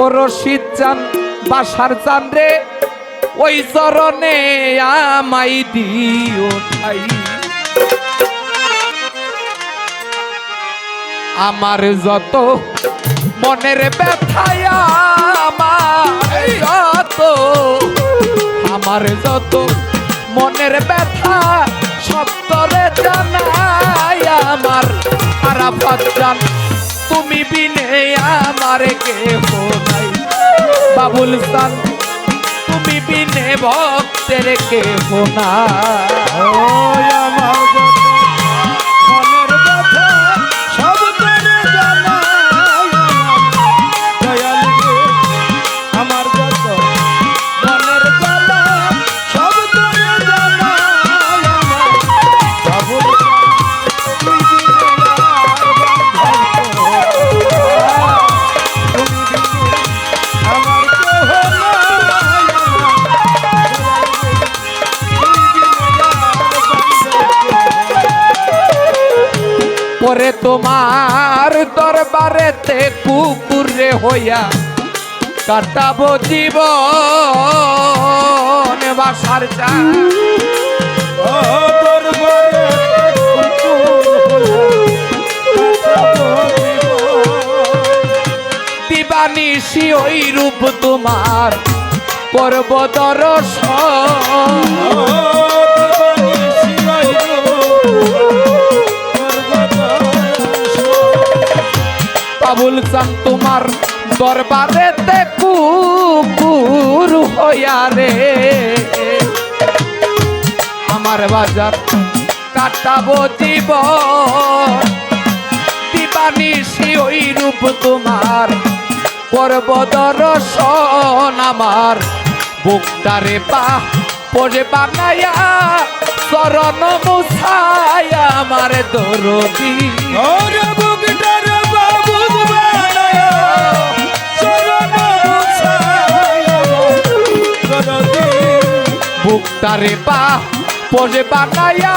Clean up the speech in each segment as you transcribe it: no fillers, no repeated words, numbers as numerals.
ও রশিদ চান বাসার চান রে ওই চরণে আমাই দিও ঠাই আমার যত মনের ব্যথায় আমার যত মনের ব্যথা সব তরে জানাই আমার আরাফাত জান তুমি বিনে আমার কেহ নাই বাবুল চান তুমি বিনে ভক্তের কেহ নাই আমার পরে তোমার দরবারেতে কুকুরে হইয়া কাটাবো জীবন বাসার চা দিবানিশি ওই রূপ তোমার করব দর্শন বাবুল চান তোমার দরবারেতে কুকুর হইয়া রে আমার বাজার কাটাবো জীবন দিবানিশি ওই রূপ তোমার করব দর্শন আমার বুকটারে পা পরে বানায়া চরণ মুছায়া আমার দরদি বুকটারে পা পরে বানায়া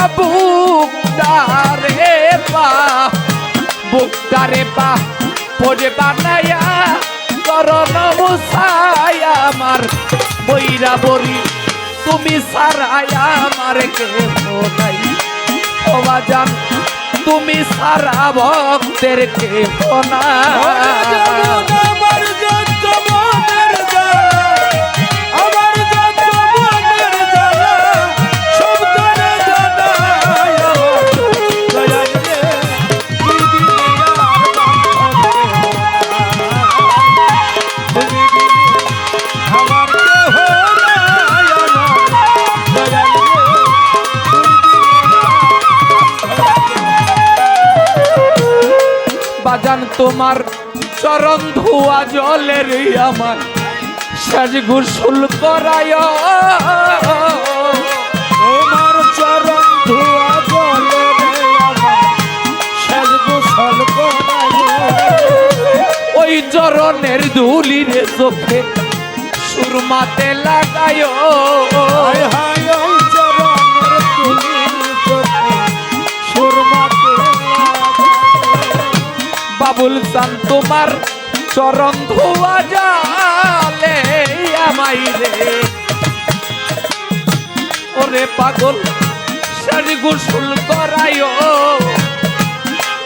বুকটারে পা পরে বানায়া চরণ মুছায়া আমার বইরা বরি তুমি সারায়া আমার কেহ নাই ও বাজান তুমি সারা ভক্তের কেহ নাই বাজান তোমার চরণ ধোয়া জলের আমার সাজ গোসল করায় তোমার চরণ ধোয়া জলের আমার সাজ গোসল করায় ওই চরণের ধুলি রে চোখে সুরমাতে লাগায় হায় হায় ওই চরণের ধুলি চোখে সুরমাতে বাবুল চান তোমার চরণ ধোয়া জালে আমাই রে ওরে পাগল সারি গোসল করায়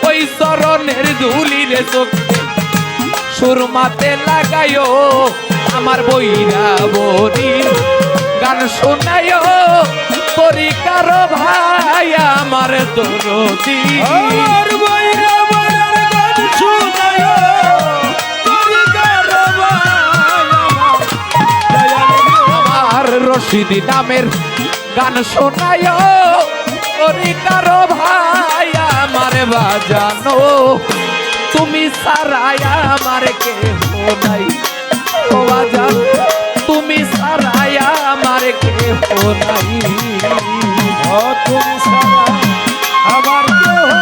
ওই চরণের ধুলি রে চোখে সুরমাতে লাগায় আমার বইরা বরির গান শোনায় তরিকার ভাই আমার দরদি রশিদি নামের গান শোনায় তরিকার ভাই আমার বাজানো তুমি সারায় আমার কেহ নাই ও বাজান তুমি সারায় আমার কেহ নাই তুমি সারা আমার কেহ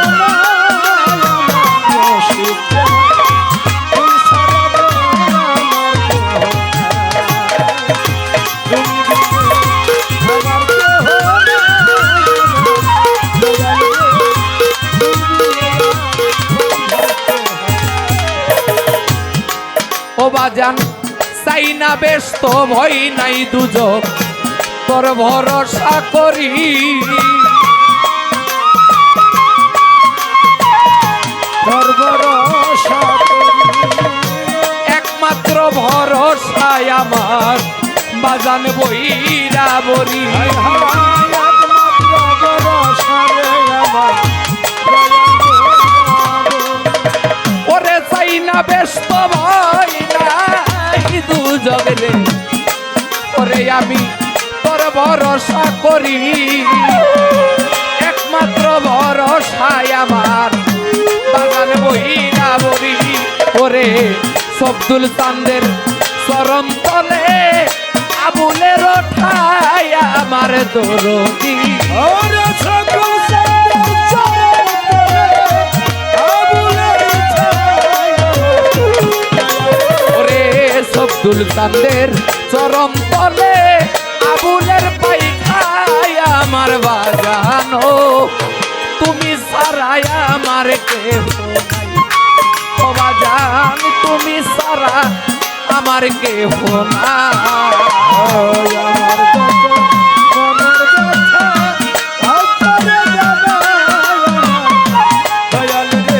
চাই না ব্যস্ত ভয় নাই দুজক তোর ভরসা করি তোর ভরসা করি একমাত্র ভরসায় আমার বাজান বইরা বরি হায় হায় একমাত্র ভরসা রে আমার ওরে চাই না ব্যস্ত ভয় নাই দুজক রে ওরে আমি তোর ভরসা করি একমাত্র ভরসায় আমার বাগান বইরা বরি ওরে সবদুল চান্দের চরণ তলে আবুলের ঠাই আমার দরদি ওরে সকল সাদের চরণ তলে আবুলের ছায়া ওরে সবদুল চান্দের চরণ তলে আবুলের পাইখাই আমার বাজানো তুমি সারাই আমার কেহ নাই ও বাজান তুমি সারা আমার কেহ নাই আমার যত মনের ব্যথা অন্তরে জানাই দয়াল রে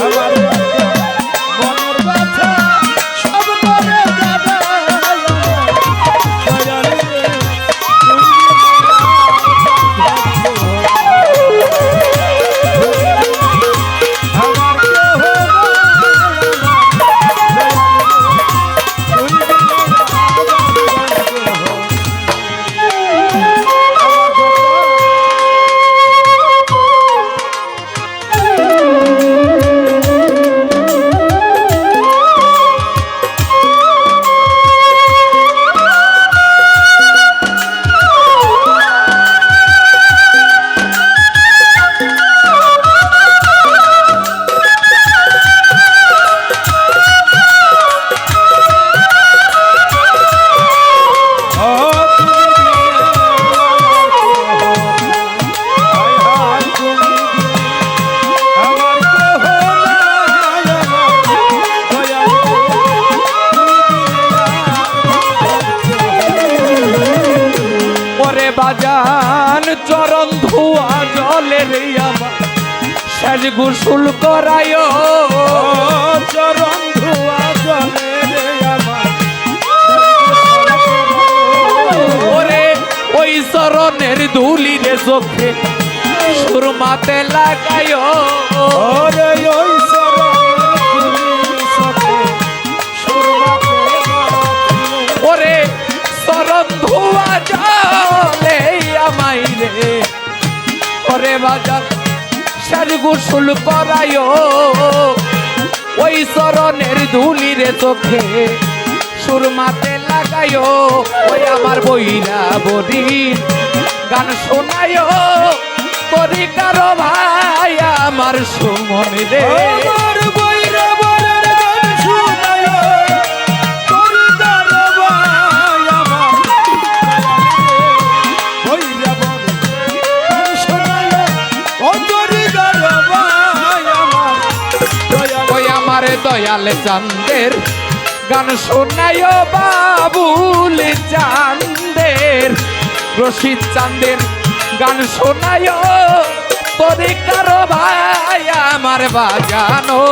আমার যত মনের ব্যথা সব করে জানাই দয়াল রে আমার কেহ বাজান চরণ ধোয়া জলে রে আমার শেষ গোসল করায় চরণ ধোয়া জলে রে আমার ওরে ওই চরণের ধুলি রে চোখে সুরমাতে লাগায় ওরে ওই চরণের চোখে সুরমাতে লাগায় ওরে চরণ ধোয়া জলে আমায় রে ওরে বাজান শেষ গোসল করায় ওই চরণের ধুলি রে চোখে সুরমাতে লাগায় ওই আমার বইরা বদিন গান শোনায় তোরি কারো ভাই আমার সুমন রে আমার বইরা বরের গান শুনায় তোর দরবাই আমার বইরা বরের গান শুনায় ও তোর দরবাই আমার ওই আমার দয়াল চান্দের গান শোনায় বাবুল চান্দের রশিদ চান্দের গান শোনায় তোরে কারো ভাই আমার বাজানো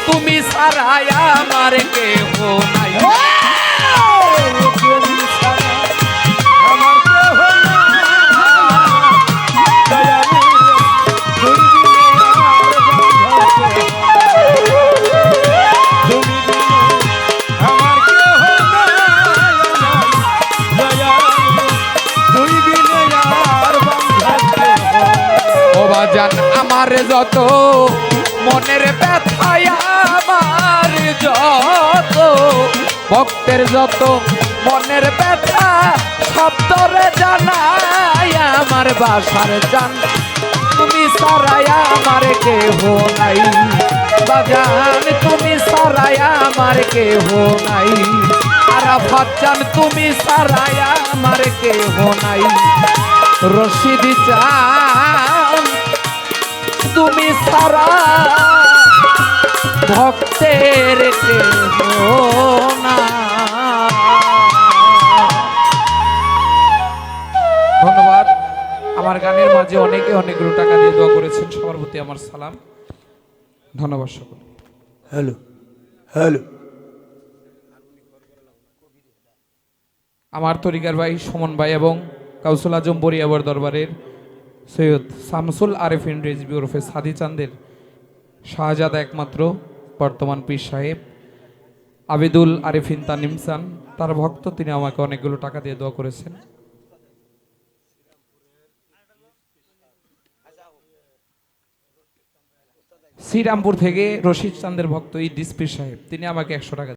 তুমি সারাই আমার কেহ নাই আমার কেহ বাজান আমার যত মনের ব্যথায় আমার যত ভক্তের যত মনের ব্যথা শব্দরে জানাই আমার বাসার জান তুমি সারাই আমার কেহ নাই বাজান তুমি সারাই আমার কেহ নাই আরাফাত জান তুমি সারাই আমার কেহ নাই রশিদ চান তুমি সারা ভক্তের কেহ না প্রতি আমার সালাম। ধন্যবাদ সকল। হ্যালো হ্যালো আমার তরিকার ভাই সুমন ভাই এবং কাউসুল আজম বরিয়াবর দরবারের সৈয়দ শামসুল আরেফিন রেজবি ওরফে সাদি চান্দের শাহজাদা একমাত্র বর্তমান পীর সাহেব আবিদুল আরেফিন তানিমসান তার ভক্ত, তিনি আমাকে অনেকগুলো টাকা দিয়ে দোয়া করেছেন। শ্রীরামপুর থেকে রশিদ চান্দের ভক্ত ইদ্রিস পীর সাহেব, তিনি আমাকে 100 টাকা